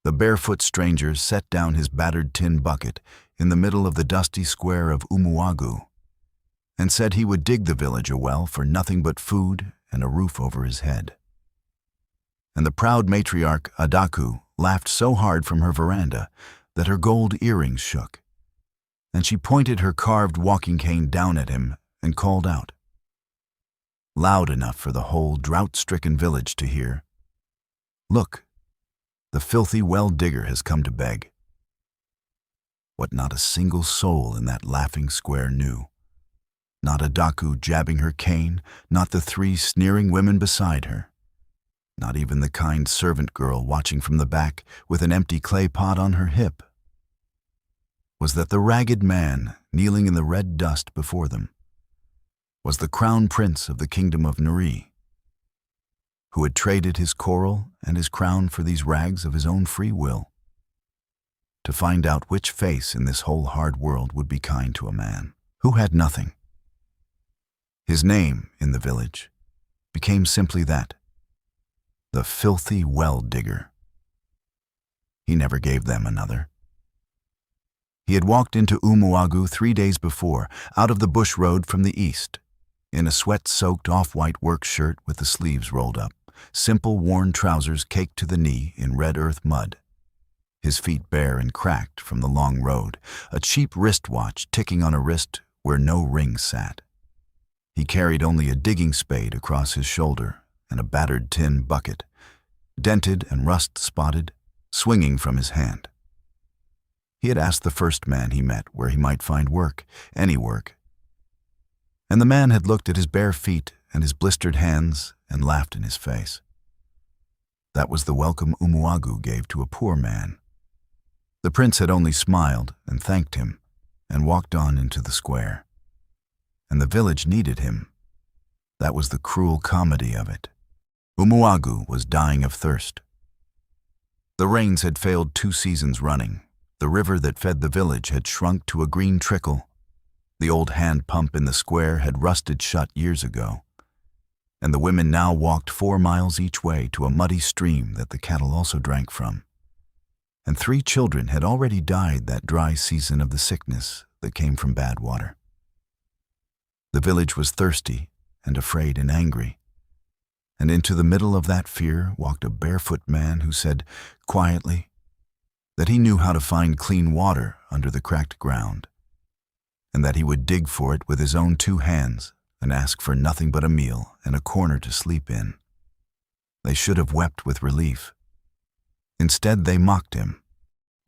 The barefoot stranger set down his battered tin bucket in the middle of the dusty square of Umuagu and said he would dig the village a well for nothing but food and a roof over his head. And the proud matriarch Adaku laughed so hard from her veranda that her gold earrings shook, and she pointed her carved walking cane down at him and called out, loud enough for the whole drought-stricken village to hear, "Look, the filthy well-digger has come to beg." What not a single soul in that laughing square knew. Not Adaku jabbing her cane, not the 3 sneering women beside her, not even the kind servant girl watching from the back with an empty clay pot on her hip, was that the ragged man kneeling in the red dust before them was the crown prince of the kingdom of Nuri, who had traded his coral and his crown for these rags of his own free will, to find out which face in this whole hard world would be kind to a man who had nothing. His name in the village became simply that, the filthy well-digger. He never gave them another. He had walked into Umuagu 3 days before, out of the bush road from the east, in a sweat-soaked off-white work shirt with the sleeves rolled up, simple worn trousers caked to the knee in red earth mud, his feet bare and cracked from the long road, a cheap wristwatch ticking on a wrist where no ring sat. He carried only a digging spade across his shoulder and a battered tin bucket, dented and rust-spotted, swinging from his hand. He had asked the first man he met where he might find work, any work, and the man had looked at his bare feet and his blistered hands and laughed in his face. That was the welcome Umuagu gave to a poor man. The prince had only smiled and thanked him and walked on into the square. And the village needed him. That was the cruel comedy of it. Umuagu was dying of thirst. The rains had failed 2 seasons running. The river that fed the village had shrunk to a green trickle. The old hand pump in the square had rusted shut years ago. And the women now walked 4 miles each way to a muddy stream that the cattle also drank from. And 3 children had already died that dry season of the sickness that came from bad water. The village was thirsty and afraid and angry, and into the middle of that fear walked a barefoot man who said quietly that he knew how to find clean water under the cracked ground, and that he would dig for it with his own 2 hands and ask for nothing but a meal and a corner to sleep in. They should have wept with relief. Instead, they mocked him,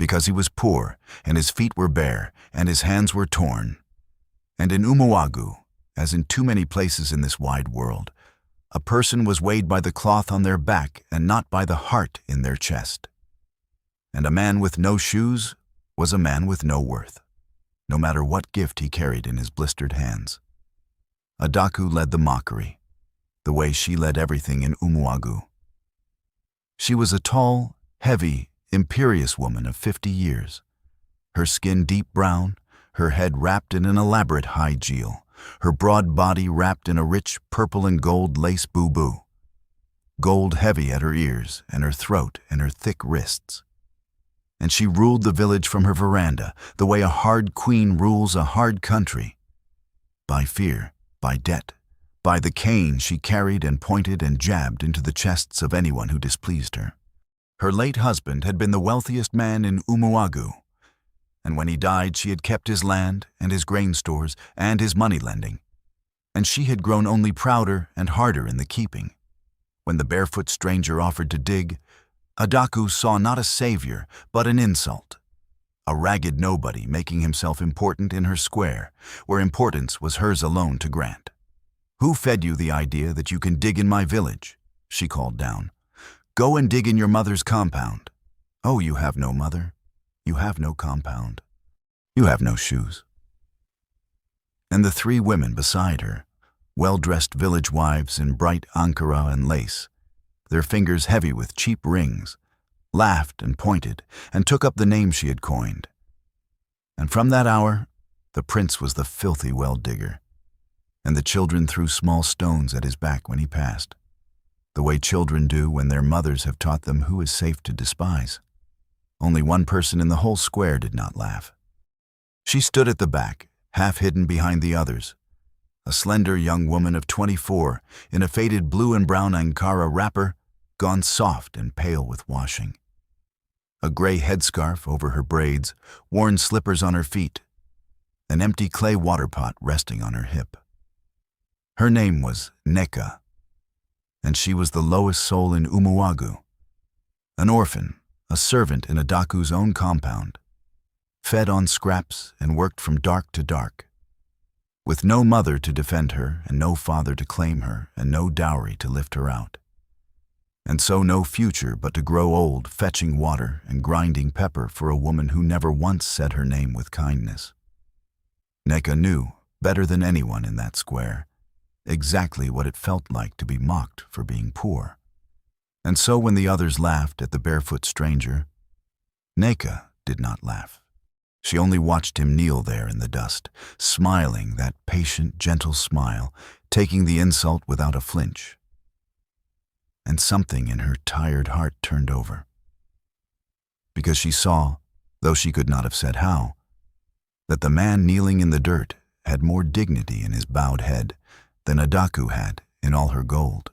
because he was poor and his feet were bare and his hands were torn. And in Umuagu, as in too many places in this wide world, a person was weighed by the cloth on their back and not by the heart in their chest. And a man with no shoes was a man with no worth, no matter what gift he carried in his blistered hands. Adaku led the mockery, the way she led everything in Umuagu. She was a tall, heavy, imperious woman of 50 years, her skin deep brown, her head wrapped in an elaborate high jeel, her broad body wrapped in a rich purple and gold lace boo-boo, gold heavy at her ears and her throat and her thick wrists. And she ruled the village from her veranda, the way a hard queen rules a hard country, by fear, by debt, by the cane she carried and pointed and jabbed into the chests of anyone who displeased her. Her late husband had been the wealthiest man in Umuagu, and when he died she had kept his land and his grain stores and his money lending, and she had grown only prouder and harder in the keeping. When the barefoot stranger offered to dig, Adaku saw not a savior but an insult, a ragged nobody making himself important in her square, where importance was hers alone to grant. "Who fed you the idea that you can dig in my village?" she called down. "Go and dig in your mother's compound. Oh, you have no mother. You have no compound. You have no shoes." And the 3 women beside her, well-dressed village wives in bright ankara and lace, their fingers heavy with cheap rings, laughed and pointed and took up the name she had coined. And from that hour, the prince was the filthy well-digger, and the children threw small stones at his back when he passed, the way children do when their mothers have taught them who is safe to despise. Only one person in the whole square did not laugh. She stood at the back, half hidden behind the others, a slender young woman of 24 in a faded blue and brown Ankara wrapper, gone soft and pale with washing. A gray headscarf over her braids, worn slippers on her feet, an empty clay water pot resting on her hip. Her name was Neka, and she was the lowest soul in Umuagu, an orphan, a servant in Adaku's own compound, fed on scraps and worked from dark to dark, with no mother to defend her and no father to claim her and no dowry to lift her out. And so no future but to grow old fetching water and grinding pepper for a woman who never once said her name with kindness. Neka knew, better than anyone in that square, exactly what it felt like to be mocked for being poor. And so when the others laughed at the barefoot stranger, Neka did not laugh. She only watched him kneel there in the dust, smiling that patient, gentle smile, taking the insult without a flinch. And something in her tired heart turned over. Because she saw, though she could not have said how, that the man kneeling in the dirt had more dignity in his bowed head than Adaku had in all her gold.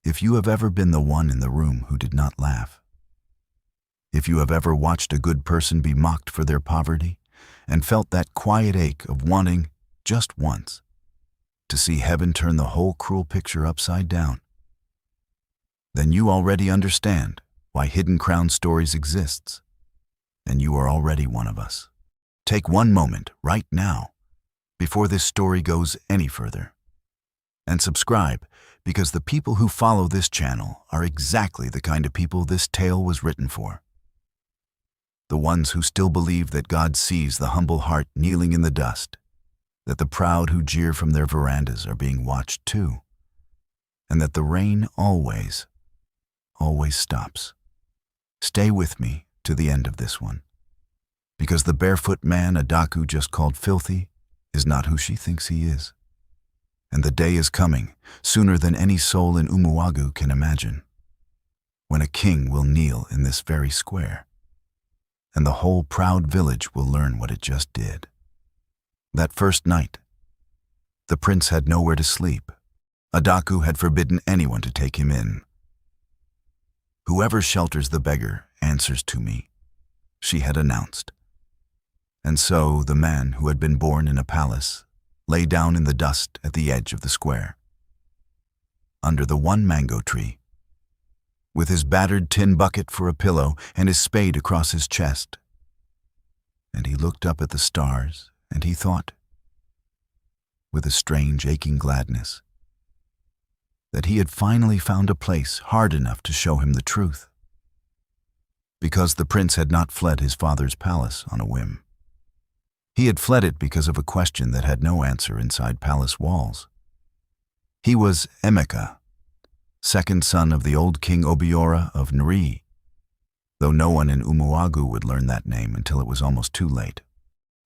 If you have ever been the one in the room who did not laugh, if you have ever watched a good person be mocked for their poverty and felt that quiet ache of wanting, just once, to see heaven turn the whole cruel picture upside down, then you already understand why Hidden Crown Stories exists, and you are already one of us. Take one moment right now, before this story goes any further, and subscribe, because the people who follow this channel are exactly the kind of people this tale was written for. The ones who still believe that God sees the humble heart kneeling in the dust, that the proud who jeer from their verandas are being watched too, and that the rain always stops. Stay with me to the end of this one, because the barefoot man Adaku just called filthy is not who she thinks he is. And the day is coming, sooner than any soul in Umuagu can imagine, when a king will kneel in this very square, and the whole proud village will learn what it just did. That first night, the prince had nowhere to sleep. Adaku had forbidden anyone to take him in. "Whoever shelters the beggar answers to me," she had announced. And so the man who had been born in a palace lay down in the dust at the edge of the square, under the one mango tree, with his battered tin bucket for a pillow and his spade across his chest. And he looked up at the stars, and he thought, with a strange aching gladness, that he had finally found a place hard enough to show him the truth. Because the prince had not fled his father's palace on a whim. He had fled it because of a question that had no answer inside palace walls. He was Emeka, second son of the old King Obiora of Nri, though no one in Umuagu would learn that name until it was almost too late.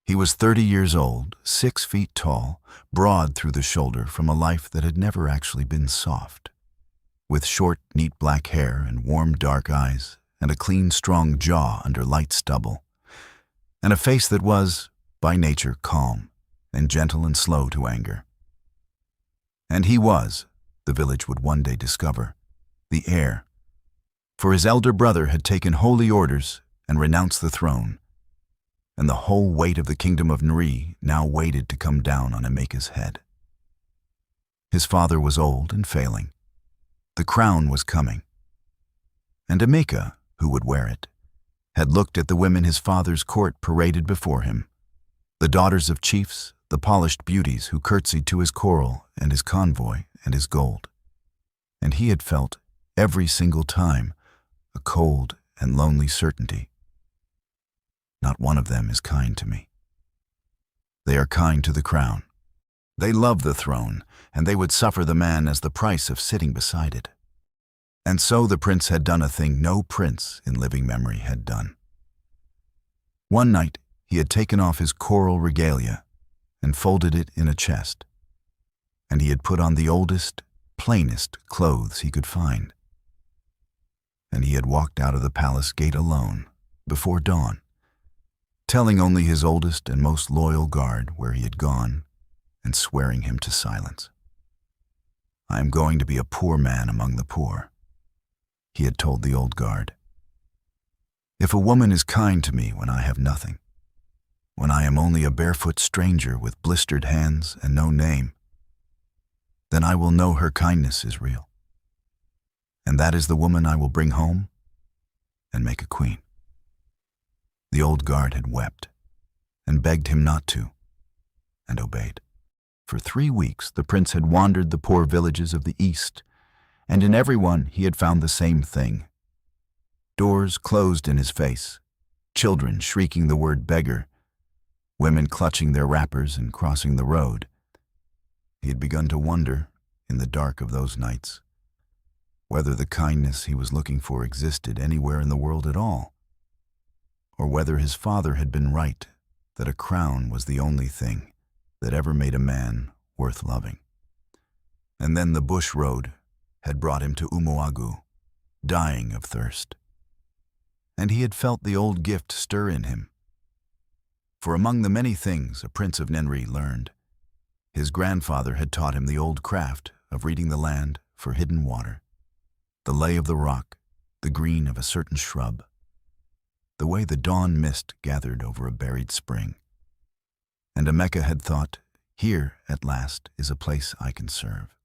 He was 30 years old, 6 feet tall, broad through the shoulder from a life that had never actually been soft, with short, neat black hair and warm, dark eyes, and a clean, strong jaw under light stubble, and a face that was, by nature, calm and gentle and slow to anger. And he was, the village would one day discover, the heir, for his elder brother had taken holy orders and renounced the throne, and the whole weight of the kingdom of Nri now waited to come down on Emeka's head. His father was old and failing. The crown was coming. And Emeka, who would wear it, had looked at the women his father's court paraded before him, the daughters of chiefs, the polished beauties who curtsied to his coral and his convoy and his gold. And he had felt, every single time, a cold and lonely certainty. Not one of them is kind to me. They are kind to the crown. They love the throne, and they would suffer the man as the price of sitting beside it. And so the prince had done a thing no prince in living memory had done. One night, he had taken off his coral regalia and folded it in a chest, and he had put on the oldest, plainest clothes he could find. and he had walked out of the palace gate alone, before dawn, telling only his oldest and most loyal guard where he had gone and swearing him to silence. "I am going to be a poor man among the poor," he had told the old guard. "If a woman is kind to me when I have nothing, when I am only a barefoot stranger with blistered hands and no name, then I will know her kindness is real. And that is the woman I will bring home and make a queen." The old guard had wept and begged him not to, and obeyed. For 3 weeks the prince had wandered the poor villages of the east, and in every one he had found the same thing. Doors closed in his face, children shrieking the word beggar, women clutching their wrappers and crossing the road. He had begun to wonder, in the dark of those nights, whether the kindness he was looking for existed anywhere in the world at all, or whether his father had been right that a crown was the only thing that ever made a man worth loving. And then the bush road had brought him to Umuagu, dying of thirst. And he had felt the old gift stir in him. For among the many things a prince of Nenri learned, his grandfather had taught him the old craft of reading the land for hidden water, the lay of the rock, the green of a certain shrub, the way the dawn mist gathered over a buried spring. And Emeka had thought, here at last is a place I can serve.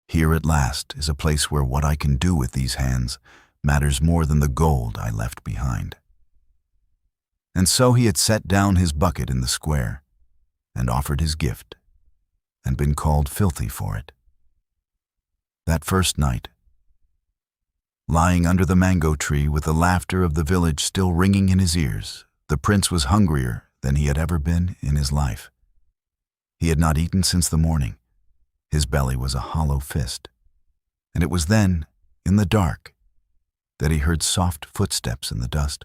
Here at last is a place where what I can do with these hands matters more than the gold I left behind. And so he had set down his bucket in the square and offered his gift and been called filthy for it. That first night, lying under the mango tree with the laughter of the village still ringing in his ears, the prince was hungrier than he had ever been in his life. He had not eaten since the morning. His belly was a hollow fist. And it was then, in the dark, that he heard soft footsteps in the dust.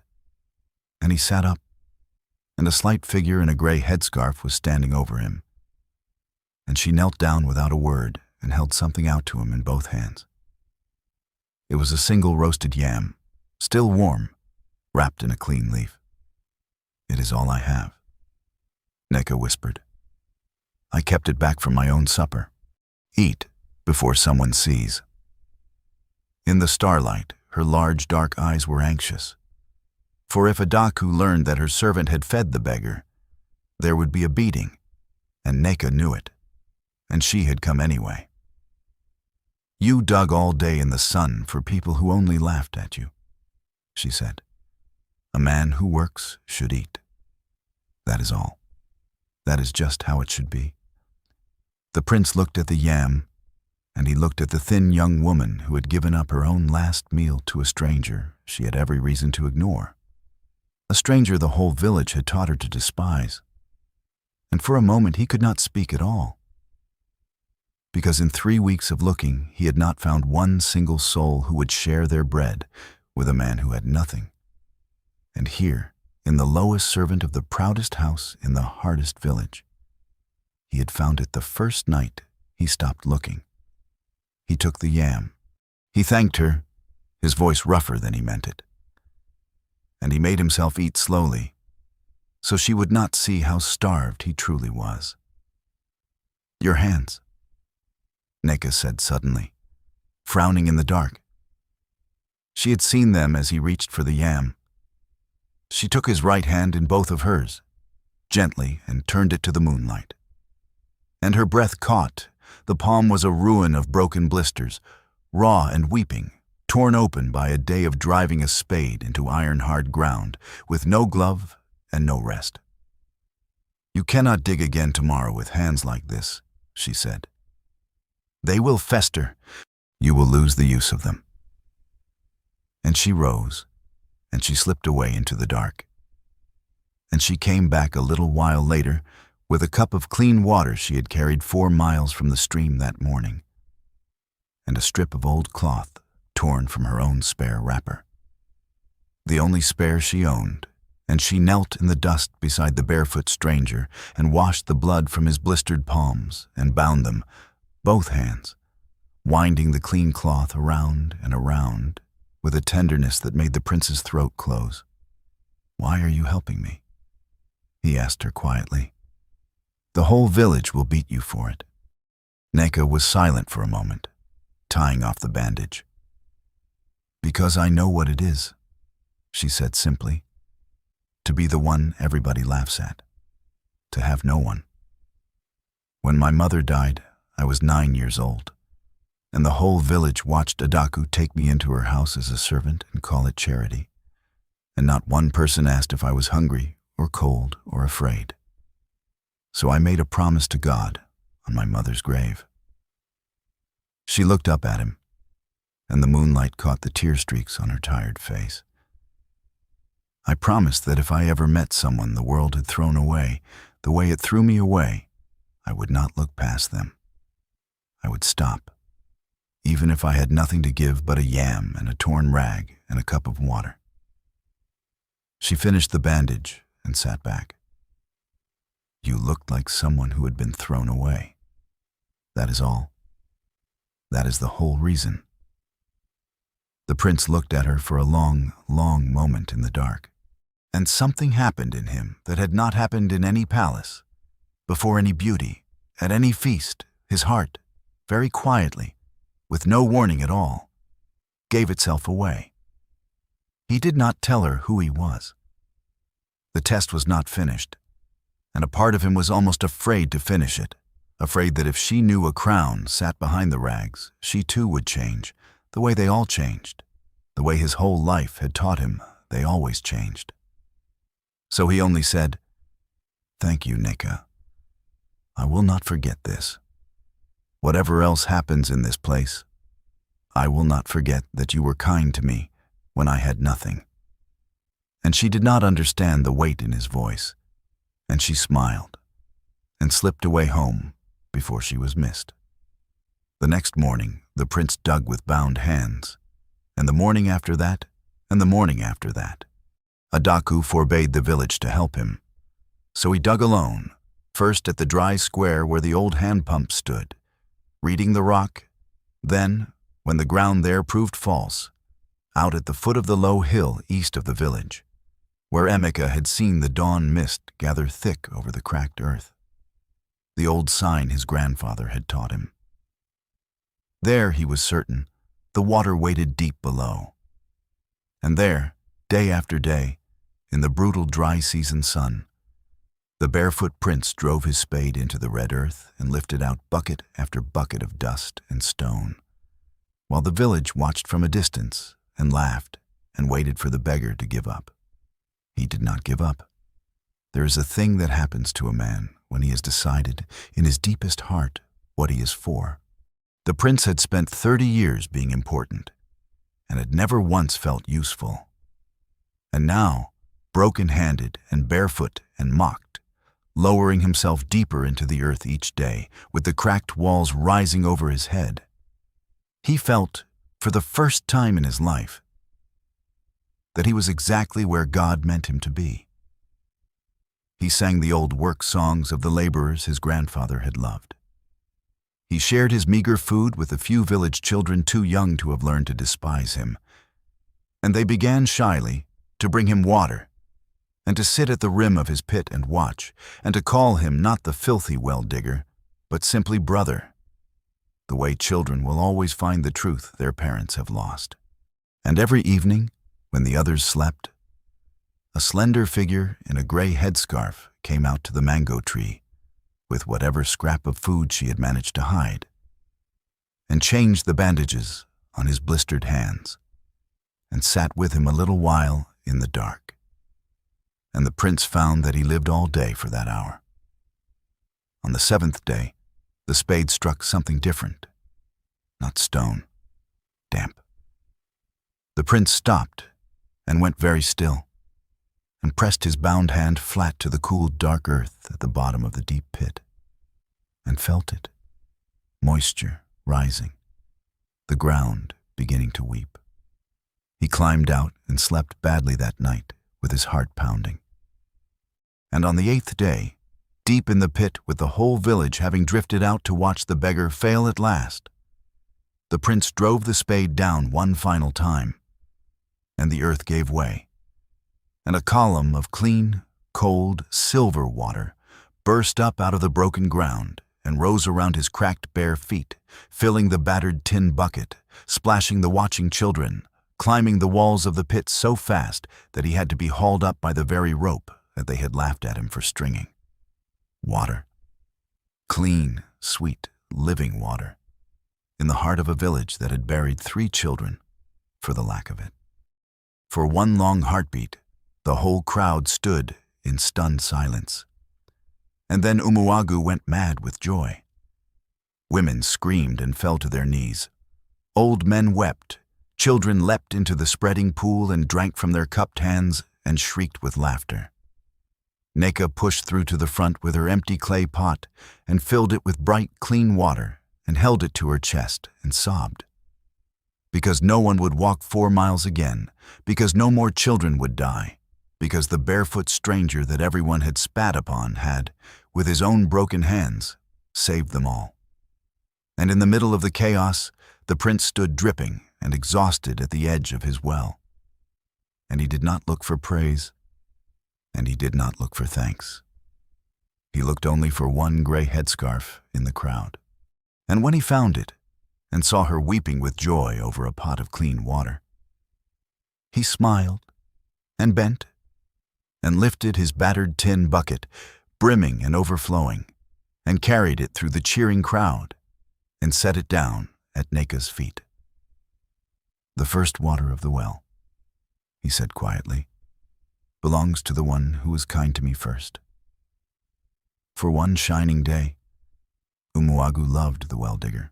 And he sat up, and a slight figure in a gray headscarf was standing over him. And she knelt down without a word and held something out to him in both hands. It was a single roasted yam, still warm, wrapped in a clean leaf. "It is all I have," Neka whispered. "I kept it back from my own supper. Eat before someone sees." In the starlight, her large dark eyes were anxious. For if Adaku learned that her servant had fed the beggar, there would be a beating, and Neka knew it, and she had come anyway. "You dug all day in the sun for people who only laughed at you," she said. "A man who works should eat. That is all. That is just how it should be." The prince looked at the yam, and he looked at the thin young woman who had given up her own last meal to a stranger she had every reason to ignore, a stranger the whole village had taught her to despise. And for a moment he could not speak at all, because in 3 weeks of looking he had not found one single soul who would share their bread with a man who had nothing. And here, in the lowest servant of the proudest house in the hardest village, he had found it the first night he stopped looking. He took the yam. He thanked her, his voice rougher than he meant it. And he made himself eat slowly, so she would not see how starved he truly was. "Your hands," Neka said suddenly, frowning in the dark. She had seen them as he reached for the yam. She took his right hand in both of hers, gently, and turned it to the moonlight. And her breath caught. The palm was a ruin of broken blisters, raw and weeping, torn open by a day of driving a spade into iron-hard ground, with no glove and no rest. "You cannot dig again tomorrow with hands like this," she said. "They will fester. You will lose the use of them." And she rose, and she slipped away into the dark. And she came back a little while later with a cup of clean water she had carried 4 miles from the stream that morning, and a strip of old cloth torn from her own spare wrapper, the only spare she owned, and she knelt in the dust beside the barefoot stranger and washed the blood from his blistered palms and bound them, both hands, winding the clean cloth around and around with a tenderness that made the prince's throat close. "Why are you helping me?" he asked her quietly. "The whole village will beat you for it." Neka was silent for a moment, tying off the bandage. "Because I know what it is," she said simply. "To be the one everybody laughs at. To have no one. When my mother died, I was 9 years old, and the whole village watched Adaku take me into her house as a servant and call it charity, and not one person asked if I was hungry or cold or afraid. So I made a promise to God on my mother's grave." She looked up at him, and the moonlight caught the tear streaks on her tired face. "I promised that if I ever met someone the world had thrown away, the way it threw me away, I would not look past them. I would stop, even if I had nothing to give but a yam and a torn rag and a cup of water." She finished the bandage and sat back. "You looked like someone who had been thrown away. That is all. That is the whole reason." The prince looked at her for a long, long moment in the dark, and something happened in him that had not happened in any palace, before any beauty, at any feast. His heart, very quietly, with no warning at all, gave itself away. He did not tell her who he was. The test was not finished, and a part of him was almost afraid to finish it, afraid that if she knew a crown sat behind the rags, she too would change, the way they all changed, the way his whole life had taught him they always changed. So he only said, "Thank you, Neka. I will not forget this. Whatever else happens in this place, I will not forget that you were kind to me when I had nothing." And she did not understand the weight in his voice, and she smiled and slipped away home before she was missed. The next morning, the prince dug with bound hands, and the morning after that, and the morning after that. Adaku forbade the village to help him, so he dug alone, first at the dry square where the old hand pump stood, reading the rock, then, when the ground there proved false, out at the foot of the low hill east of the village, where Emeka had seen the dawn mist gather thick over the cracked earth, the old sign his grandfather had taught him. There, he was certain, the water waited deep below. And there, day after day, in the brutal dry season sun, the barefoot prince drove his spade into the red earth and lifted out bucket after bucket of dust and stone, while the village watched from a distance and laughed and waited for the beggar to give up. He did not give up. There is a thing that happens to a man when he has decided in his deepest heart what he is for. The prince had spent 30 years being important and had never once felt useful. And now, broken-handed and barefoot and mocked, lowering himself deeper into the earth each day, with the cracked walls rising over his head, he felt, for the first time in his life, that he was exactly where God meant him to be. He sang the old work songs of the laborers his grandfather had loved. He shared his meager food with a few village children too young to have learned to despise him, and they began shyly to bring him water, and to sit at the rim of his pit and watch, and to call him not the filthy well-digger, but simply brother, the way children will always find the truth their parents have lost. And every evening, when the others slept, a slender figure in a gray headscarf came out to the mango tree with whatever scrap of food she had managed to hide, and changed the bandages on his blistered hands, and sat with him a little while in the dark. And the prince found that he lived all day for that hour. On the 7th day, the spade struck something different, not stone, damp. The prince stopped and went very still, and pressed his bound hand flat to the cool, dark earth at the bottom of the deep pit, and felt it, moisture rising, the ground beginning to weep. He climbed out and slept badly that night with his heart pounding. And on the 8th day, deep in the pit with the whole village having drifted out to watch the beggar fail at last, the prince drove the spade down one final time and the earth gave way, and a column of clean, cold, silver water burst up out of the broken ground and rose around his cracked bare feet, filling the battered tin bucket, splashing the watching children, climbing the walls of the pit so fast that he had to be hauled up by the very rope that they had laughed at him for stringing. Water. Clean, sweet, living water. In the heart of a village that had buried 3 children for the lack of it. For one long heartbeat, the whole crowd stood in stunned silence. And then Umuagu went mad with joy. Women screamed and fell to their knees. Old men wept. Children leapt into the spreading pool and drank from their cupped hands and shrieked with laughter. Neka pushed through to the front with her empty clay pot and filled it with bright, clean water and held it to her chest and sobbed. Because no one would walk 4 miles again, because no more children would die, because the barefoot stranger that everyone had spat upon had, with his own broken hands, saved them all. And in the middle of the chaos, the prince stood dripping and exhausted at the edge of his well. And he did not look for praise, and he did not look for thanks. He looked only for one gray headscarf in the crowd. And when he found it, and saw her weeping with joy over a pot of clean water, he smiled and bent and lifted his battered tin bucket, brimming and overflowing, and carried it through the cheering crowd and set it down at Neka's feet. "The first water of the well," he said quietly, "belongs to the one who was kind to me first." For one shining day, Umuagu loved the well-digger.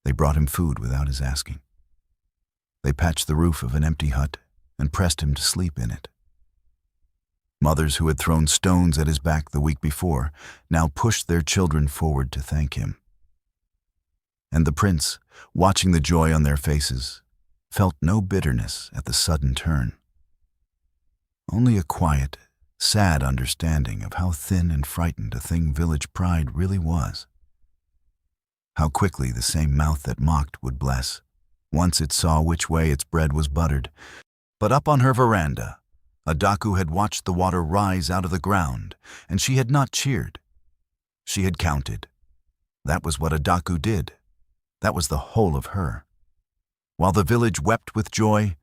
They brought him food without his asking. They patched the roof of an empty hut and pressed him to sleep in it. Mothers who had thrown stones at his back the week before now pushed their children forward to thank him. And the prince, watching the joy on their faces, felt no bitterness at the sudden turn. Only a quiet, sad understanding of how thin and frightened a thing village pride really was. How quickly the same mouth that mocked would bless, once it saw which way its bread was buttered. But up on her veranda, Adaku had watched the water rise out of the ground, and she had not cheered. She had counted. That was what Adaku did. That was the whole of her. While the village wept with joy,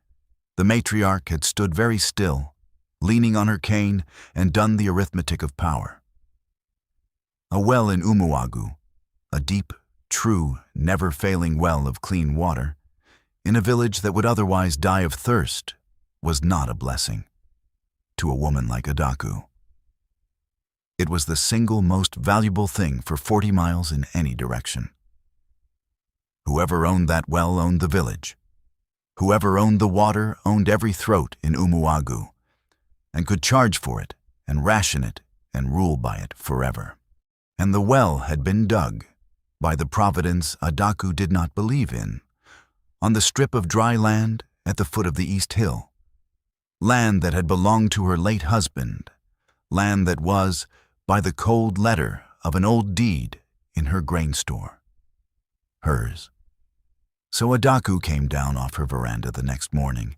the matriarch had stood very still, leaning on her cane, and done the arithmetic of power. A well in Umuagu, a deep, true, never-failing well of clean water, in a village that would otherwise die of thirst, was not a blessing to a woman like Adaku. It was the single most valuable thing for 40 miles in any direction. Whoever owned that well owned the village. Whoever owned the water owned every throat in Umuagu, and could charge for it, and ration it, and rule by it forever. And the well had been dug by the providence Adaku did not believe in, on the strip of dry land at the foot of the East Hill. Land that had belonged to her late husband, land that was, by the cold letter of an old deed in her grain store, hers. So Adaku came down off her veranda the next morning,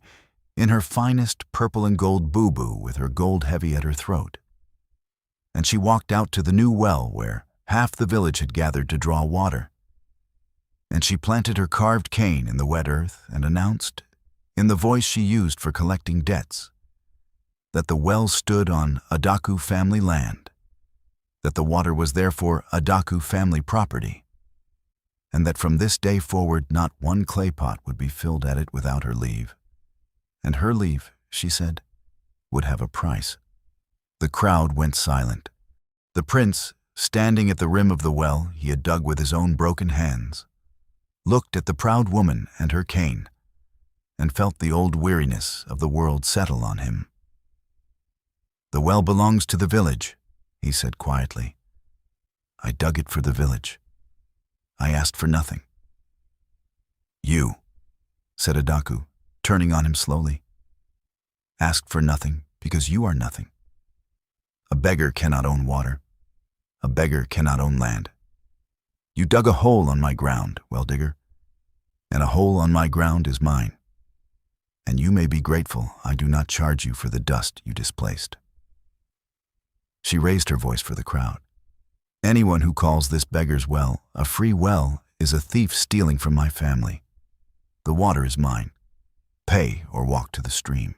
in her finest purple and gold boo-boo with her gold heavy at her throat. And she walked out to the new well where half the village had gathered to draw water. And she planted her carved cane in the wet earth and announced, in the voice she used for collecting debts, that the well stood on Adaku family land, that the water was therefore Adaku family property, and that from this day forward not one clay pot would be filled at it without her leave. And her leave, she said, would have a price. The crowd went silent. The prince, standing at the rim of the well he had dug with his own broken hands, looked at the proud woman and her cane, and felt the old weariness of the world settle on him. "The well belongs to the village," he said quietly. "I dug it for the village. I asked for nothing." "You," said Adaku, turning on him slowly, "asked for nothing because you are nothing. A beggar cannot own water. A beggar cannot own land. You dug a hole on my ground, well digger, and a hole on my ground is mine. and you may be grateful I do not charge you for the dust you displaced." She raised her voice for the crowd. "Anyone who calls this beggar's well a free well is a thief stealing from my family. The water is mine. Pay or walk to the stream."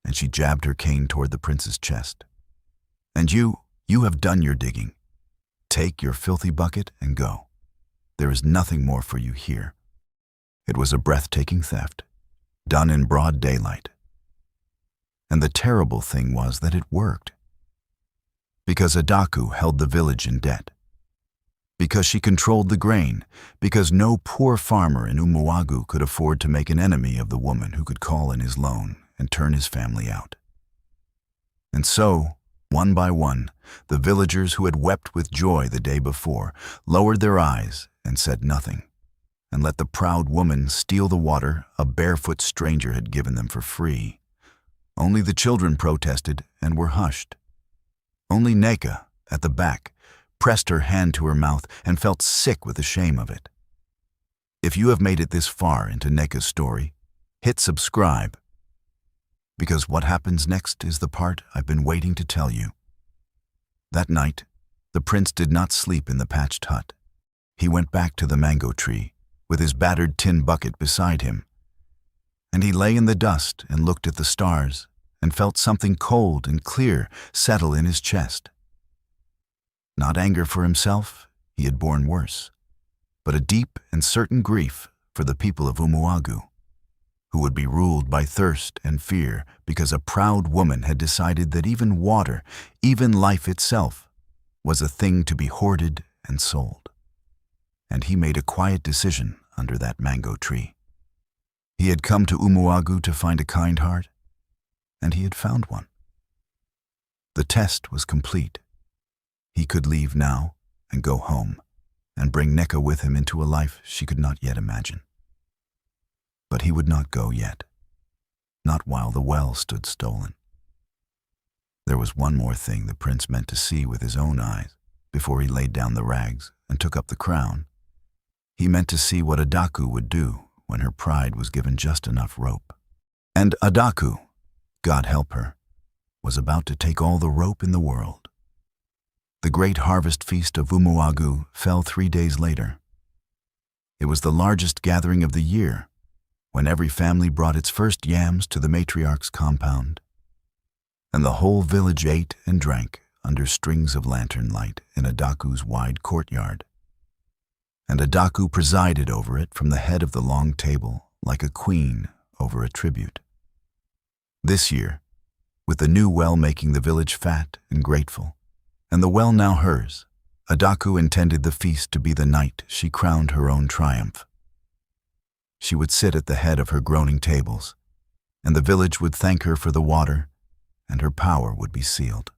And she jabbed her cane toward the prince's chest. "And you have done your digging. Take your filthy bucket and go. There is nothing more for you here." It was a breathtaking theft, done in broad daylight. And the terrible thing was that it worked. Because Adaku held the village in debt. Because she controlled the grain. Because no poor farmer in Umuagu could afford to make an enemy of the woman who could call in his loan and turn his family out. And so, one by one, the villagers who had wept with joy the day before lowered their eyes and said nothing, and let the proud woman steal the water a barefoot stranger had given them for free. Only the children protested and were hushed. Only Neka, at the back, pressed her hand to her mouth and felt sick with the shame of it. If you have made it this far into Neka's story, hit subscribe, because what happens next is the part I've been waiting to tell you. That night, the prince did not sleep in the patched hut. He went back to the mango tree, with his battered tin bucket beside him. And he lay in the dust and looked at the stars and felt something cold and clear settle in his chest. Not anger for himself, he had borne worse, but a deep and certain grief for the people of Umuagu, who would be ruled by thirst and fear because a proud woman had decided that even water, even life itself, was a thing to be hoarded and sold. And he made a quiet decision under that mango tree. He had come to Umuagu to find a kind heart, and he had found one. The test was complete. He could leave now and go home and bring Neka with him into a life she could not yet imagine. But he would not go yet, not while the well stood stolen. There was one more thing the prince meant to see with his own eyes before he laid down the rags and took up the crown. He meant to see what Adaku would do when her pride was given just enough rope. And Adaku, God help her, was about to take all the rope in the world. The great harvest feast of Umuagu fell 3 days later. It was the largest gathering of the year, when every family brought its first yams to the matriarch's compound. And the whole village ate and drank under strings of lantern light in Adaku's wide courtyard. And Adaku presided over it from the head of the long table like a queen over a tribute. This year, with the new well making the village fat and grateful, and the well now hers, Adaku intended the feast to be the night she crowned her own triumph. She would sit at the head of her groaning tables, and the village would thank her for the water, and her power would be sealed.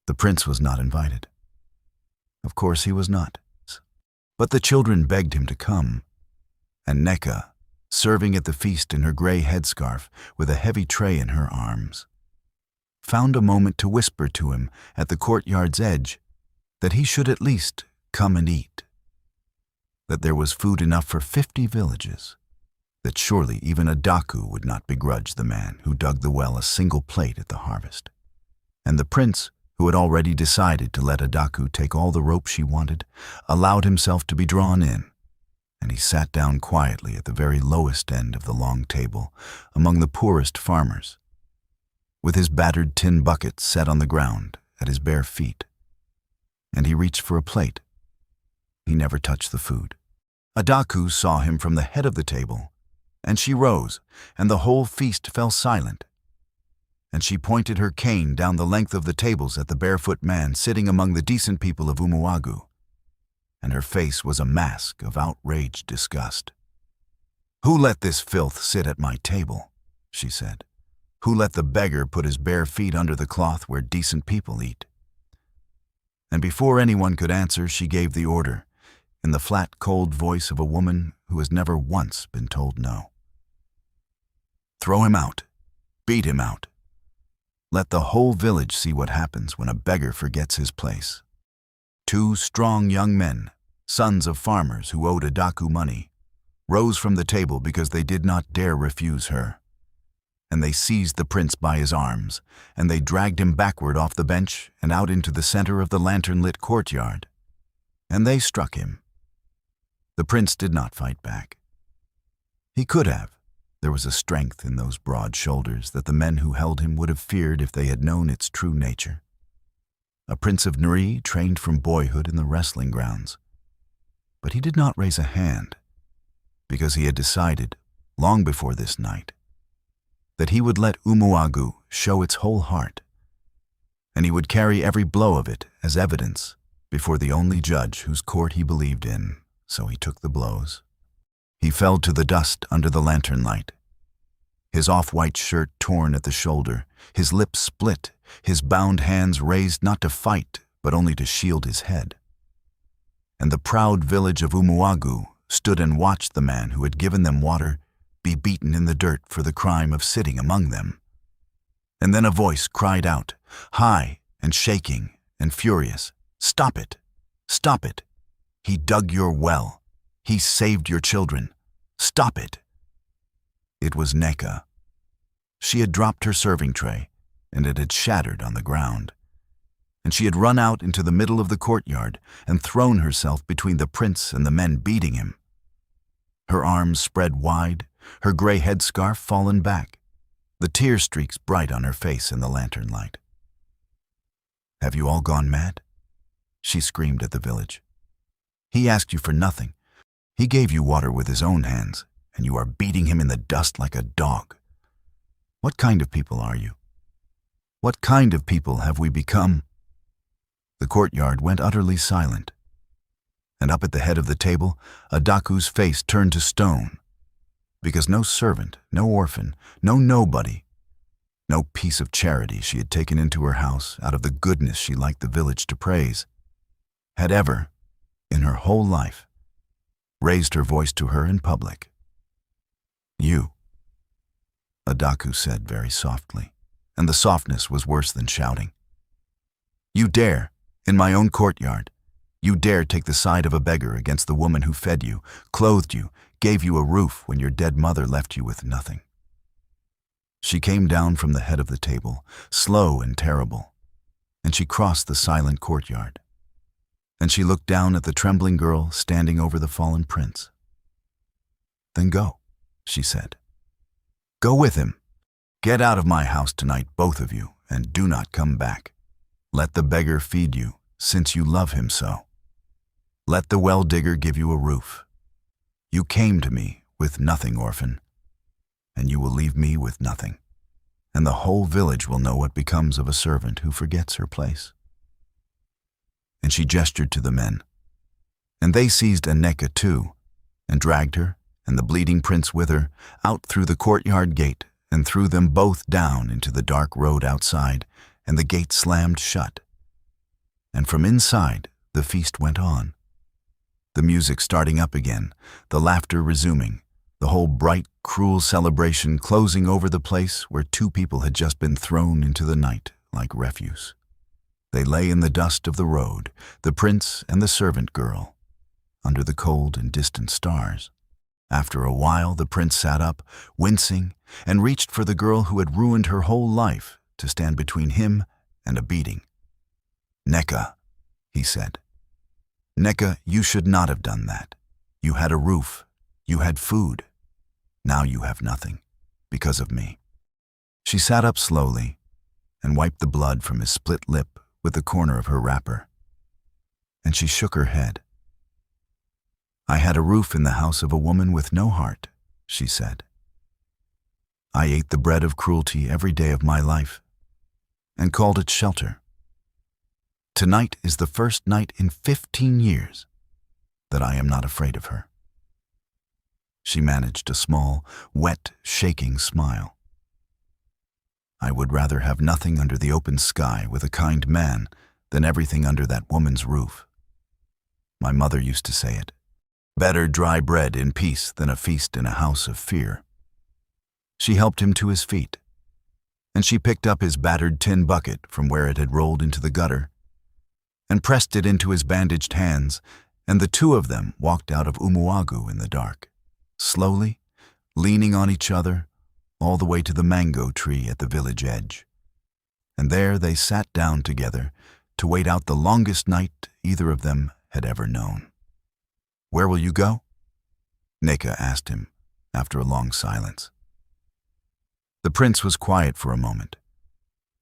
The prince was not invited. Of course he was not. But the children begged him to come, and Neka, serving at the feast in her gray headscarf with a heavy tray in her arms, found a moment to whisper to him at the courtyard's edge that he should at least come and eat, that there was food enough for 50 villages, that surely even Adaku would not begrudge the man who dug the well a single plate at the harvest. And the prince, who had already decided to let Adaku take all the rope she wanted, allowed himself to be drawn in, and he sat down quietly at the very lowest end of the long table among the poorest farmers, with his battered tin bucket set on the ground at his bare feet. And he reached for a plate. He never touched the food. Adaku saw him from the head of the table, and she rose, and the whole feast fell silent. And she pointed her cane down the length of the tables at the barefoot man sitting among the decent people of Umuagu, and her face was a mask of outraged disgust. "Who let this filth sit at my table?" she said. "Who let the beggar put his bare feet under the cloth where decent people eat?" And before anyone could answer, she gave the order, in the flat, cold voice of a woman who has never once been told no. "Throw him out. Beat him out. Let the whole village see what happens when a beggar forgets his place." 2 strong young men, sons of farmers who owed Adaku money, rose from the table because they did not dare refuse her. And they seized the prince by his arms, and they dragged him backward off the bench and out into the center of the lantern-lit courtyard. And they struck him. The prince did not fight back. He could have. There was a strength in those broad shoulders that the men who held him would have feared if they had known its true nature. A prince of Nri trained from boyhood in the wrestling grounds. But he did not raise a hand, because he had decided, long before this night, that he would let Umuagu show its whole heart, and he would carry every blow of it as evidence before the only judge whose court he believed in, so he took the blows. He fell to the dust under the lantern light, his off-white shirt torn at the shoulder, his lips split, his bound hands raised not to fight, but only to shield his head. And the proud village of Umuagu stood and watched the man who had given them water be beaten in the dirt for the crime of sitting among them. And then a voice cried out, high and shaking and furious, "Stop it! Stop it! He dug your well. He saved your children. Stop it!" It was Neka. She had dropped her serving tray, and it had shattered on the ground. And she had run out into the middle of the courtyard and thrown herself between the prince and the men beating him. Her arms spread wide, her gray headscarf fallen back, the tear streaks bright on her face in the lantern light. "Have you all gone mad?" she screamed at the village. "He asked you for nothing. He gave you water with his own hands, and you are beating him in the dust like a dog. What kind of people are you? What kind of people have we become?" The courtyard went utterly silent, and up at the head of the table, Adaku's face turned to stone, because no servant, no orphan, no nobody, no piece of charity she had taken into her house out of the goodness she liked the village to praise, had ever, in her whole life, raised her voice to her in public. "You," Adaku said very softly, and the softness was worse than shouting. "You dare, in my own courtyard, you dare take the side of a beggar against the woman who fed you, clothed you, gave you a roof when your dead mother left you with nothing." She came down from the head of the table, slow and terrible, and she crossed the silent courtyard. And she looked down at the trembling girl standing over the fallen prince. "Then go," she said. "Go with him. Get out of my house tonight, both of you, and do not come back. Let the beggar feed you, since you love him so. Let the well digger give you a roof. You came to me with nothing, orphan, and you will leave me with nothing, and the whole village will know what becomes of a servant who forgets her place." And she gestured to the men, and they seized Aneka too, and dragged her, and the bleeding prince with her, out through the courtyard gate, and threw them both down into the dark road outside, and the gate slammed shut. And from inside, the feast went on. The music starting up again, the laughter resuming, the whole bright, cruel celebration closing over the place where two people had just been thrown into the night like refuse. They lay in the dust of the road, the prince and the servant girl, under the cold and distant stars. After a while, the prince sat up, wincing, and reached for the girl who had ruined her whole life to stand between him and a beating. "Neka," he said. "Neka, you should not have done that. You had a roof. You had food. Now you have nothing, because of me." She sat up slowly and wiped the blood from his split lip with the corner of her wrapper. And she shook her head. "I had a roof in the house of a woman with no heart," she said. "I ate the bread of cruelty every day of my life and called it shelter. Tonight is the first night in 15 years that I am not afraid of her." She managed a small, wet, shaking smile. "I would rather have nothing under the open sky with a kind man than everything under that woman's roof. My mother used to say it. Better dry bread in peace than a feast in a house of fear." She helped him to his feet, and she picked up his battered tin bucket from where it had rolled into the gutter, and pressed it into his bandaged hands, and the two of them walked out of Umuagu in the dark, slowly, leaning on each other, all the way to the mango tree at the village edge. And there they sat down together to wait out the longest night either of them had ever known. "Where will you go?" Neka asked him after a long silence. The prince was quiet for a moment,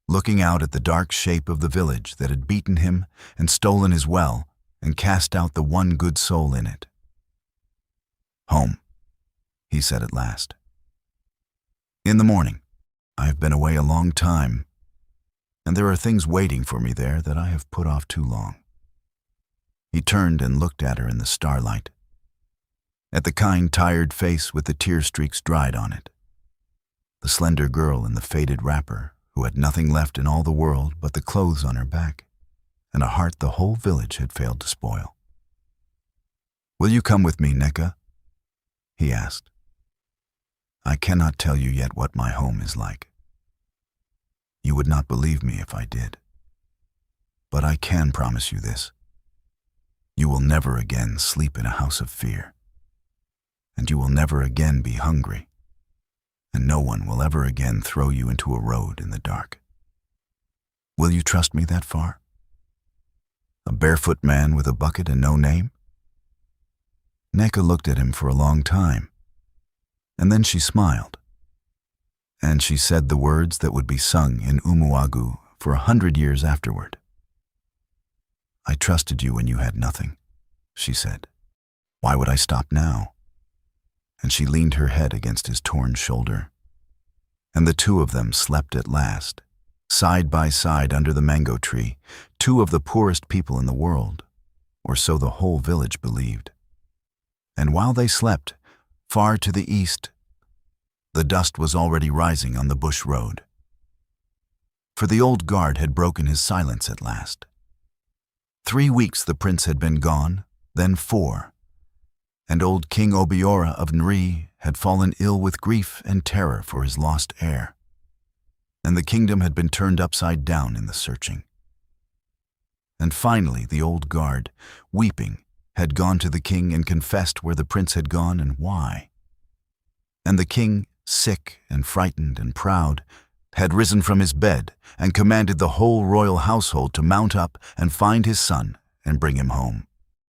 looking out at the dark shape of the village that had beaten him and stolen his well and cast out the one good soul in it. "Home," he said at last. "In the morning. I have been away a long time, and there are things waiting for me there that I have put off too long." He turned and looked at her in the starlight, at the kind, tired face with the tear streaks dried on it, the slender girl in the faded wrapper who had nothing left in all the world but the clothes on her back and a heart the whole village had failed to spoil. "Will you come with me, Neka?" he asked. "I cannot tell you yet what my home is like. You would not believe me if I did. But I can promise you this. You will never again sleep in a house of fear. And you will never again be hungry. And no one will ever again throw you into a road in the dark. Will you trust me that far? A barefoot man with a bucket and no name?" Neka looked at him for a long time, and then she smiled. And she said the words that would be sung in Umuagu for 100 years afterward. "I trusted you when you had nothing," she said. "Why would I stop now?" And she leaned her head against his torn shoulder. And the two of them slept at last, side by side under the mango tree, two of the poorest people in the world, or so the whole village believed. And while they slept, far to the east, the dust was already rising on the bush road. For the old guard had broken his silence at last. 3 weeks the prince had been gone, then 4, and old King Obiora of Nri had fallen ill with grief and terror for his lost heir, and the kingdom had been turned upside down in the searching. And finally the old guard, weeping, had gone to the king and confessed where the prince had gone and why. And the king, sick and frightened and proud, had risen from his bed and commanded the whole royal household to mount up and find his son and bring him home.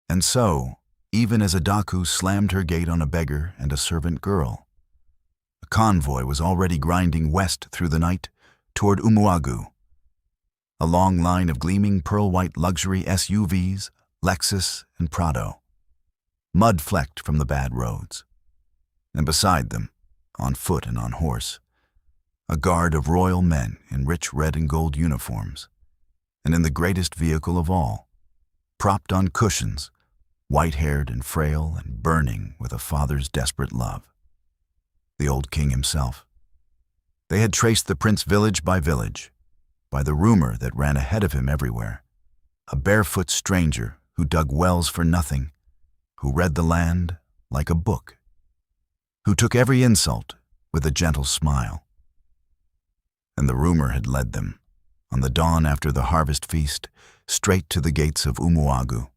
And so, even as Adaku slammed her gate on a beggar and a servant girl, a convoy was already grinding west through the night toward Umuagu, a long line of gleaming pearl-white luxury SUVs, Lexus and Prado, mud-flecked from the bad roads. And beside them, on foot and on horse, a guard of royal men in rich red and gold uniforms, and in the greatest vehicle of all, propped on cushions, white-haired and frail and burning with a father's desperate love, the old king himself. They had traced the prince village by the rumor that ran ahead of him everywhere, a barefoot stranger who dug wells for nothing, who read the land like a book, who took every insult with a gentle smile. And the rumor had led them, on the dawn after the harvest feast, straight to the gates of Umuagu.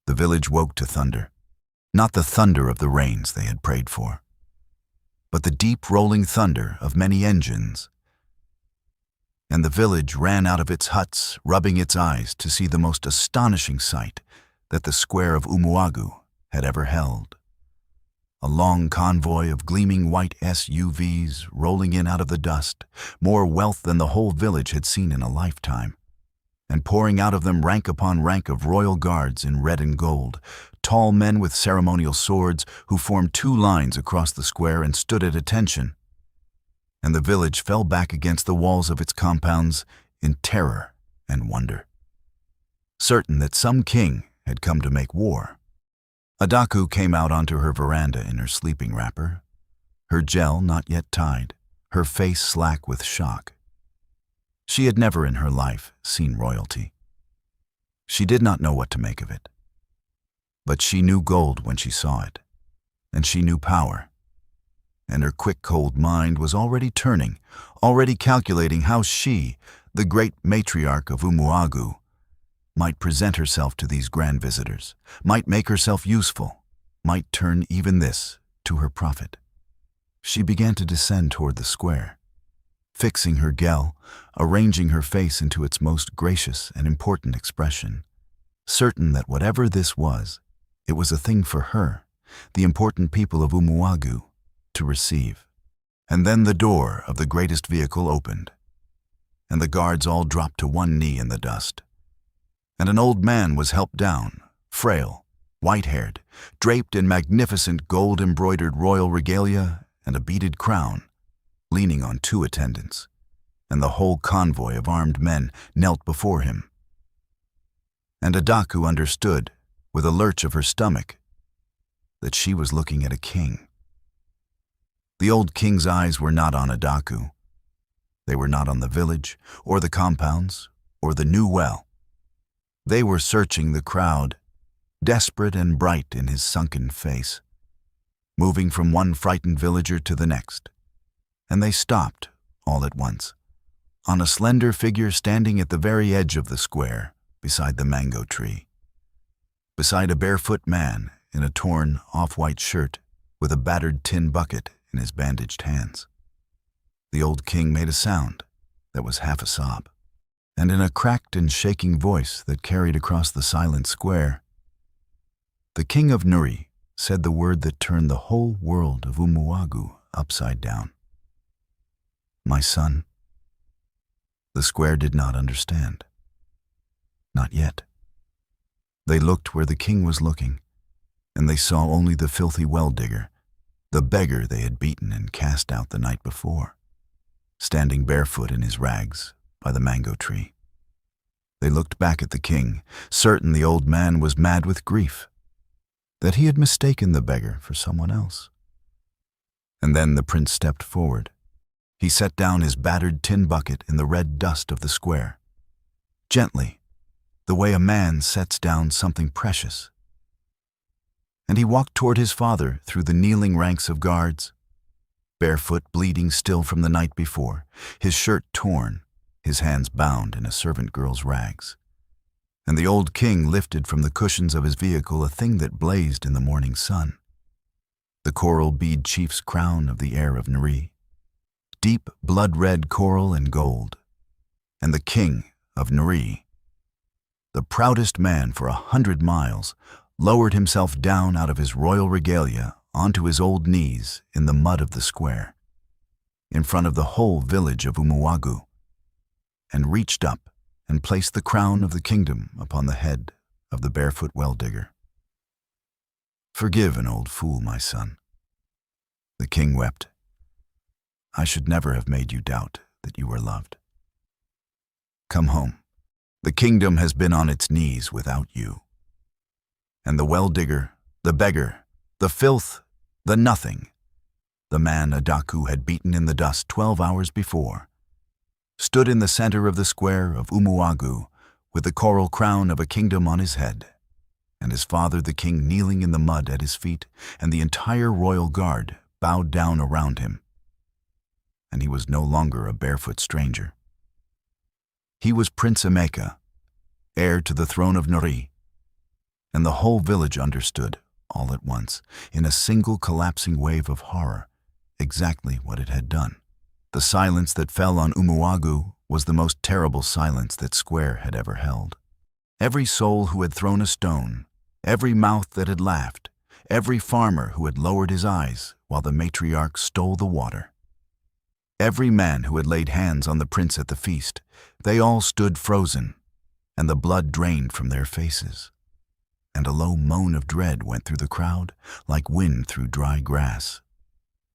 The village woke to thunder, not the thunder of the rains they had prayed for, but the deep rolling thunder of many engines. And the village ran out of its huts, rubbing its eyes to see the most astonishing sight that the square of Umuagu had ever held. A long convoy of gleaming white SUVs rolling in out of the dust, more wealth than the whole village had seen in a lifetime, and pouring out of them rank upon rank of royal guards in red and gold, tall men with ceremonial swords who formed 2 lines across the square and stood at attention. And the village fell back against the walls of its compounds in terror and wonder, certain that some king had come to make war. Adaku came out onto her veranda in her sleeping wrapper, her gel not yet tied, her face slack with shock. She had never in her life seen royalty. She did not know what to make of it. But she knew gold when she saw it, and she knew power. And her quick, cold mind was already turning, already calculating how she, the great matriarch of Umuagu, might present herself to these grand visitors, might make herself useful, might turn even this to her profit. She began to descend toward the square, fixing her gel, arranging her face into its most gracious and important expression, certain that whatever this was, it was a thing for her, the important people of Umuagu, to receive. And then the door of the greatest vehicle opened, and the guards all dropped to one knee in the dust. And an old man was helped down, frail, white-haired, draped in magnificent gold-embroidered royal regalia and a beaded crown, leaning on 2 attendants, and the whole convoy of armed men knelt before him. And Adaku understood, with a lurch of her stomach, that she was looking at a king. The old king's eyes were not on Adaku. They were not on the village, or the compounds, or the new well. They were searching the crowd, desperate and bright in his sunken face, moving from one frightened villager to the next. And they stopped, all at once, on a slender figure standing at the very edge of the square, beside the mango tree, beside a barefoot man in a torn, off-white shirt with a battered tin bucket in his bandaged hands. The old king made a sound that was half a sob, and in a cracked and shaking voice that carried across the silent square, the king of Nuri said the word that turned the whole world of Umuagu upside down. My son. The square did not understand. Not yet. They looked where the king was looking, and they saw only the filthy well-digger, the beggar they had beaten and cast out the night before, standing barefoot in his rags by the mango tree. They looked back at the king, certain the old man was mad with grief, that he had mistaken the beggar for someone else. And then the prince stepped forward. He set down his battered tin bucket in the red dust of the square, gently, the way a man sets down something precious. And he walked toward his father through the kneeling ranks of guards, barefoot, bleeding still from the night before, his shirt torn, his hands bound in a servant girl's rags. And the old king lifted from the cushions of his vehicle a thing that blazed in the morning sun, the coral bead chief's crown of the heir of Nuri, deep blood-red coral and gold. And the king of Nuri, the proudest man for 100 miles, lowered himself down out of his royal regalia onto his old knees in the mud of the square, in front of the whole village of Umuagu, and reached up and placed the crown of the kingdom upon the head of the barefoot well-digger. Forgive an old fool, my son. The king wept. I should never have made you doubt that you were loved. Come home. The kingdom has been on its knees without you. And the well-digger, the beggar, the filth, the nothing, the man Adaku had beaten in the dust 12 hours before, stood in the center of the square of Umuagu with the coral crown of a kingdom on his head, and his father the king kneeling in the mud at his feet, and the entire royal guard bowed down around him. And he was no longer a barefoot stranger. He was Prince Emeka, heir to the throne of Nuri, and the whole village understood, all at once, in a single collapsing wave of horror, exactly what it had done. The silence that fell on Umuagu was the most terrible silence that Square had ever held. Every soul who had thrown a stone, every mouth that had laughed, every farmer who had lowered his eyes while the matriarch stole the water, every man who had laid hands on the prince at the feast, they all stood frozen, and the blood drained from their faces. And a low moan of dread went through the crowd, like wind through dry grass.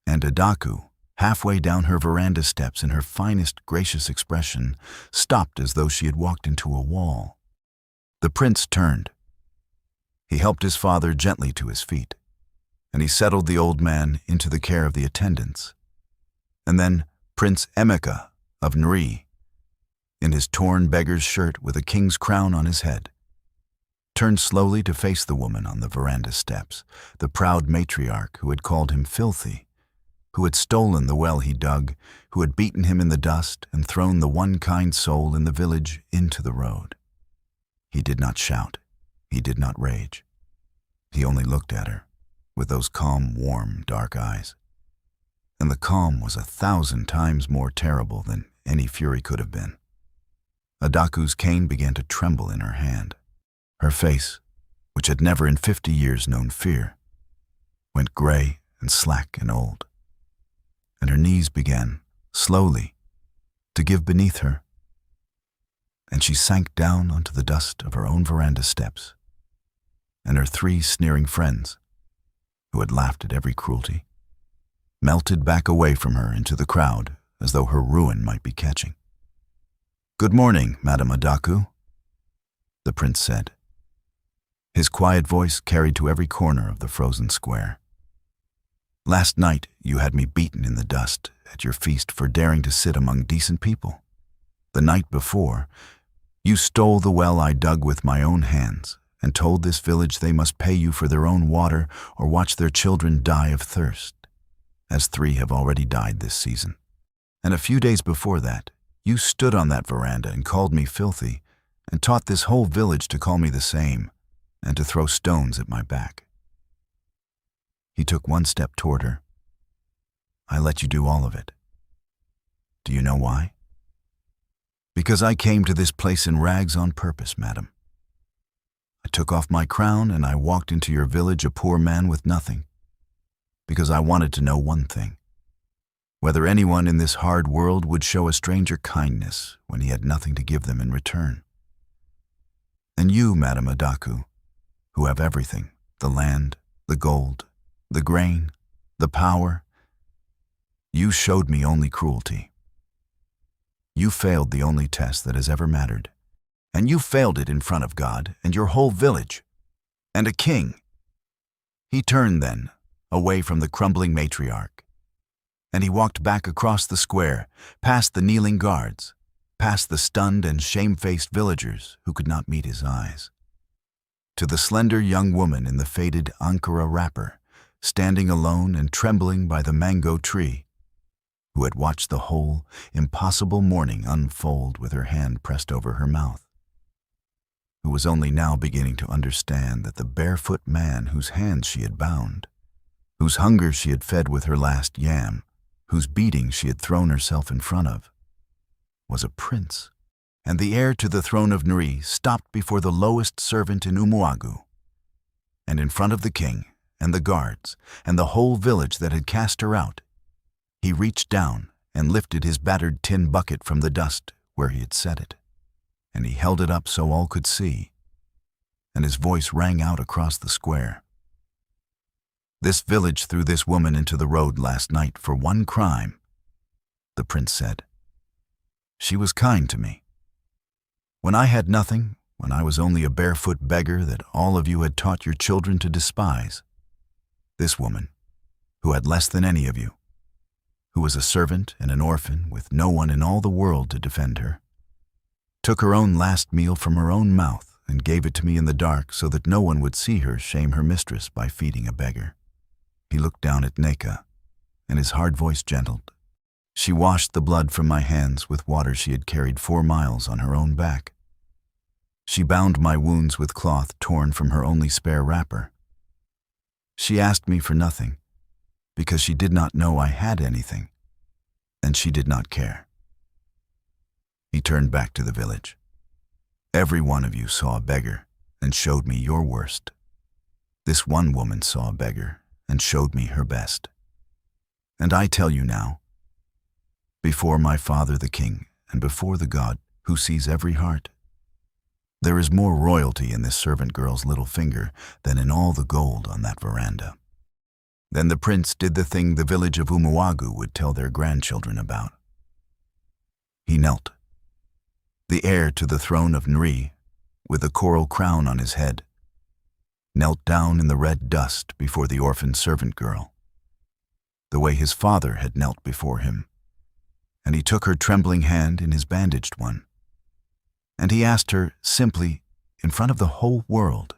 And Adaku, halfway down her veranda steps in her finest gracious expression, stopped as though she had walked into a wall. The prince turned. He helped his father gently to his feet, and he settled the old man into the care of the attendants. And then Prince Emeka of Nuri, in his torn beggar's shirt with a king's crown on his head, turned slowly to face the woman on the veranda steps, the proud matriarch who had called him filthy, who had stolen the well he dug, who had beaten him in the dust and thrown the one kind soul in the village into the road. He did not shout. He did not rage. He only looked at her, with those calm, warm, dark eyes. And the calm was 1,000 times more terrible than any fury could have been. Adaku's cane began to tremble in her hand. Her face, which had never in 50 years known fear, went gray and slack and old. And her knees began, slowly, to give beneath her. And she sank down onto the dust of her own veranda steps. And her 3 sneering friends, who had laughed at every cruelty, melted back away from her into the crowd as though her ruin might be catching. "Good morning, Madame Adaku," the prince said. His quiet voice carried to every corner of the frozen square. "Last night you had me beaten in the dust at your feast for daring to sit among decent people. The night before, you stole the well I dug with my own hands and told this village they must pay you for their own water or watch their children die of thirst, as 3 have already died this season. And a few days before that, you stood on that veranda and called me filthy and taught this whole village to call me the same and to throw stones at my back." He took 1 step toward her. "I let you do all of it. Do you know why? Because I came to this place in rags on purpose, madam. I took off my crown and I walked into your village a poor man with nothing, because I wanted to know one thing: whether anyone in this hard world would show a stranger kindness when he had nothing to give them in return. And you, Madame Adaku, who have everything, the land, the gold, the grain, the power, you showed me only cruelty. You failed the only test that has ever mattered, and you failed it in front of God and your whole village, and a king." He turned then, away from the crumbling matriarch, and he walked back across the square, past the kneeling guards, past the stunned and shamefaced villagers who could not meet his eyes, to the slender young woman in the faded Ankara wrapper, standing alone and trembling by the mango tree, who had watched the whole, impossible morning unfold with her hand pressed over her mouth, who was only now beginning to understand that the barefoot man whose hands she had bound, whose hunger she had fed with her last yam, whose beating she had thrown herself in front of, was a prince, and the heir to the throne of Nri stopped before the lowest servant in Umuagu, and in front of the king and the guards and the whole village that had cast her out, he reached down and lifted his battered tin bucket from the dust where he had set it, and he held it up so all could see, and his voice rang out across the square. "This village threw this woman into the road last night for one crime," the prince said. "She was kind to me. When I had nothing, when I was only a barefoot beggar that all of you had taught your children to despise, this woman, who had less than any of you, who was a servant and an orphan with no one in all the world to defend her, took her own last meal from her own mouth and gave it to me in the dark so that no one would see her shame her mistress by feeding a beggar." He looked down at Neka, and his hard voice gentled. "She washed the blood from my hands with water she had carried 4 miles on her own back. She bound my wounds with cloth torn from her only spare wrapper. She asked me for nothing, because she did not know I had anything, and she did not care." He turned back to the village. "Every one of you saw a beggar and showed me your worst. This one woman saw a beggar and showed me her best. And I tell you now, before my father the king and before the God who sees every heart, there is more royalty in this servant girl's little finger than in all the gold on that veranda." Then the prince did the thing the village of Umuagu would tell their grandchildren about. He knelt. The heir to the throne of Nri, with a coral crown on his head, knelt down in the red dust before the orphan servant girl, the way his father had knelt before him, and he took her trembling hand in his bandaged one, and he asked her simply, in front of the whole world,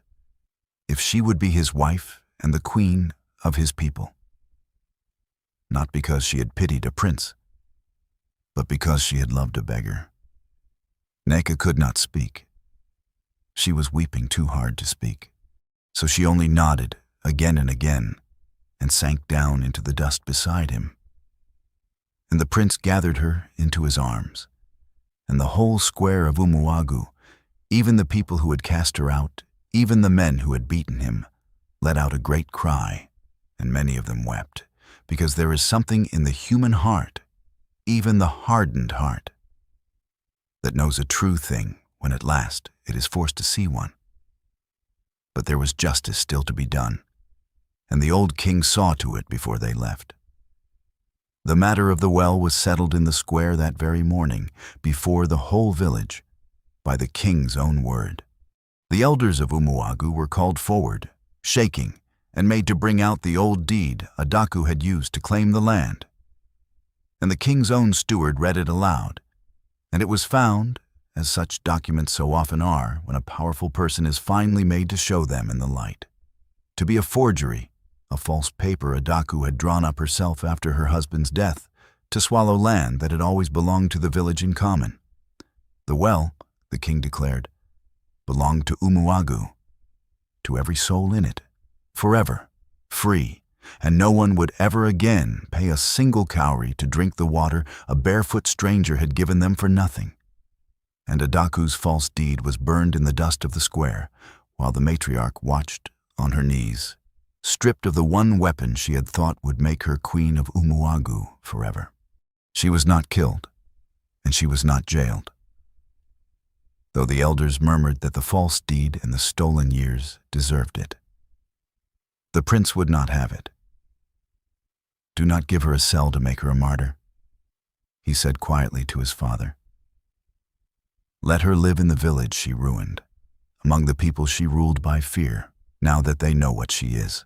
if she would be his wife and the queen of his people. Not because she had pitied a prince, but because she had loved a beggar. Neka could not speak. She was weeping too hard to speak, so she only nodded again and again and sank down into the dust beside him. And the prince gathered her into his arms, and the whole square of Umuagu, even the people who had cast her out, even the men who had beaten him, let out a great cry, and many of them wept, because there is something in the human heart, even the hardened heart, that knows a true thing when at last it is forced to see one. But there was justice still to be done, and the old king saw to it before they left. The matter of the well was settled in the square that very morning, before the whole village, by the king's own word. The elders of Umuagu were called forward, shaking, and made to bring out the old deed Adaku had used to claim the land. And the king's own steward read it aloud, and it was found, as such documents so often are when a powerful person is finally made to show them in the light, to be a forgery, a false paper Adaku had drawn up herself after her husband's death to swallow land that had always belonged to the village in common. The well, the king declared, belonged to Umuagu, to every soul in it, forever, free, and no one would ever again pay a single cowrie to drink the water a barefoot stranger had given them for nothing. And Adaku's false deed was burned in the dust of the square, while the matriarch watched on her knees, stripped of the one weapon she had thought would make her queen of Umuagu forever. She was not killed, and she was not jailed, though the elders murmured that the false deed and the stolen years deserved it. The prince would not have it. "Do not give her a cell to make her a martyr," he said quietly to his father. "Let her live in the village she ruined, among the people she ruled by fear, now that they know what she is."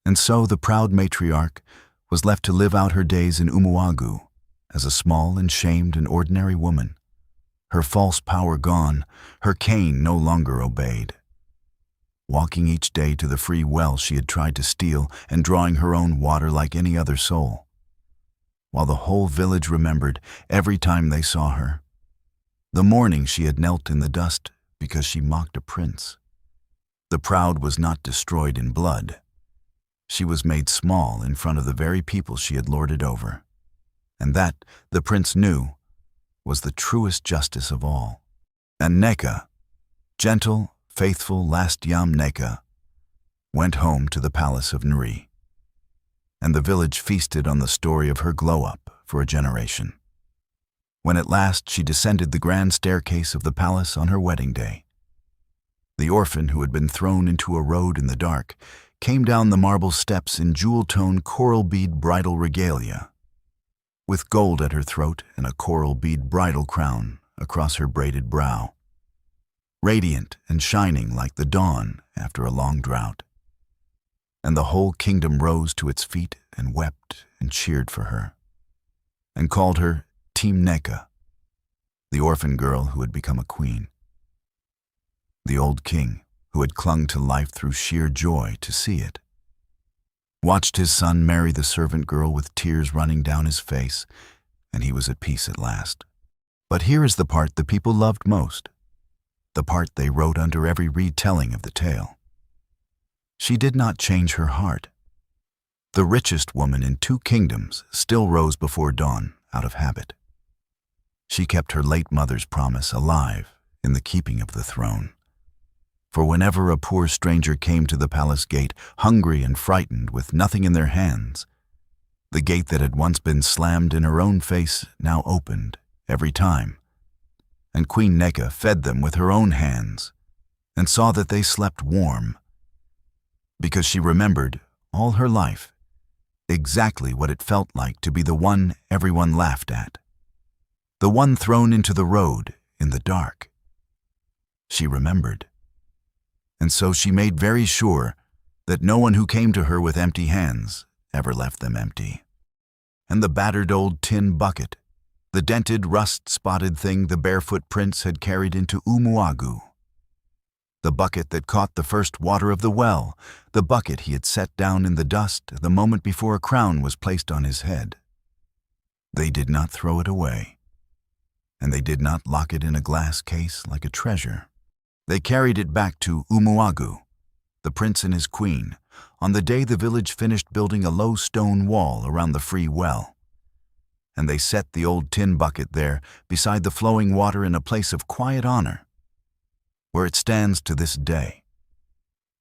And so the proud matriarch was left to live out her days in Umuagu as a small and shamed and ordinary woman, her false power gone, her cane no longer obeyed, walking each day to the free well she had tried to steal and drawing her own water like any other soul, while the whole village remembered, every time they saw her, the morning she had knelt in the dust because she mocked a prince. The proud was not destroyed in blood. She was made small in front of the very people she had lorded over, and that, the prince knew, was the truest justice of all. And Neka, gentle, faithful last Yam Neka, went home to the palace of Nri, and the village feasted on the story of her glow-up for a generation. When at last she descended the grand staircase of the palace on her wedding day, the orphan who had been thrown into a road in the dark came down the marble steps in jewel-toned coral bead bridal regalia, with gold at her throat and a coral bead bridal crown across her braided brow, radiant and shining like the dawn after a long drought. And the whole kingdom rose to its feet and wept and cheered for her, and called her Team Neka, the orphan girl who had become a queen. The old king, who had clung to life through sheer joy to see it, watched his son marry the servant girl with tears running down his face, and he was at peace at last. But here is the part the people loved most, the part they wrote under every retelling of the tale. She did not change her heart. The richest woman in 2 kingdoms still rose before dawn out of habit. She kept her late mother's promise alive in the keeping of the throne. For whenever a poor stranger came to the palace gate, hungry and frightened, with nothing in their hands, the gate that had once been slammed in her own face now opened every time, and Queen Neka fed them with her own hands and saw that they slept warm, because she remembered all her life exactly what it felt like to be the one everyone laughed at, the one thrown into the road in the dark. She remembered. And so she made very sure that no one who came to her with empty hands ever left them empty. And the battered old tin bucket, the dented, rust-spotted thing the barefoot prince had carried into Umuagu, the bucket that caught the first water of the well, the bucket he had set down in the dust the moment before a crown was placed on his head. They did not throw it away, and they did not lock it in a glass case like a treasure. They carried it back to Umuagu, the prince and his queen, on the day the village finished building a low stone wall around the free well. And they set the old tin bucket there beside the flowing water in a place of quiet honor, where it stands to this day,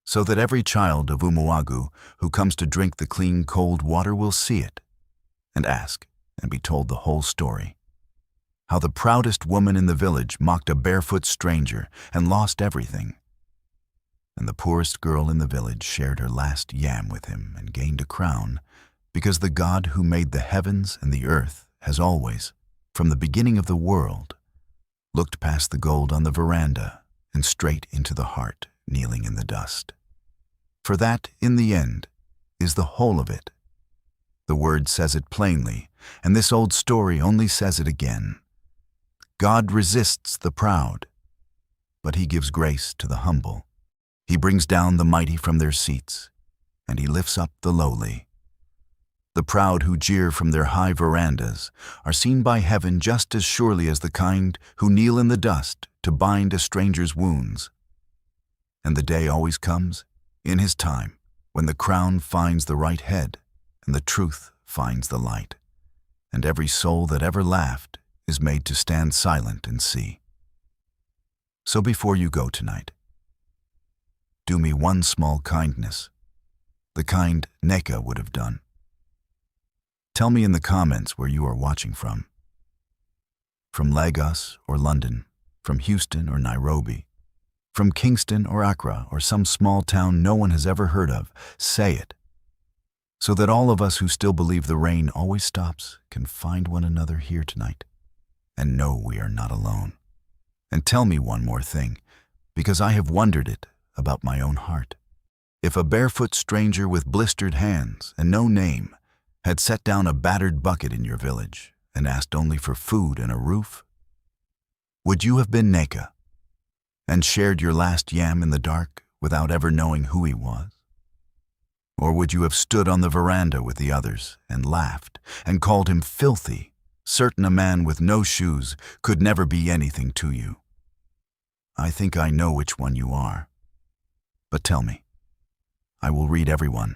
so that every child of Umuagu who comes to drink the clean, cold water will see it and ask and be told the whole story. How the proudest woman in the village mocked a barefoot stranger and lost everything. And the poorest girl in the village shared her last yam with him and gained a crown, because the God who made the heavens and the earth has always, from the beginning of the world, looked past the gold on the veranda and straight into the heart kneeling in the dust. For that, in the end, is the whole of it. The word says it plainly, and this old story only says it again. God resists the proud, but he gives grace to the humble. He brings down the mighty from their seats, and he lifts up the lowly. The proud who jeer from their high verandas are seen by heaven just as surely as the kind who kneel in the dust to bind a stranger's wounds. And the day always comes, in his time, when the crown finds the right head and the truth finds the light, and every soul that ever laughed is made to stand silent and see. So before you go tonight, do me one small kindness, the kind Neka would have done. Tell me in the comments where you are watching from. From Lagos or London, from Houston or Nairobi, from Kingston or Accra or some small town no one has ever heard of, say it, so that all of us who still believe the rain always stops can find one another here tonight and know we are not alone. And tell me one more thing, because I have wondered it about my own heart. If a barefoot stranger with blistered hands and no name had set down a battered bucket in your village and asked only for food and a roof, would you have been Neka and shared your last yam in the dark without ever knowing who he was? Or would you have stood on the veranda with the others and laughed and called him filthy, certain a man with no shoes could never be anything to you? I think I know which one you are. But tell me, I will read everyone.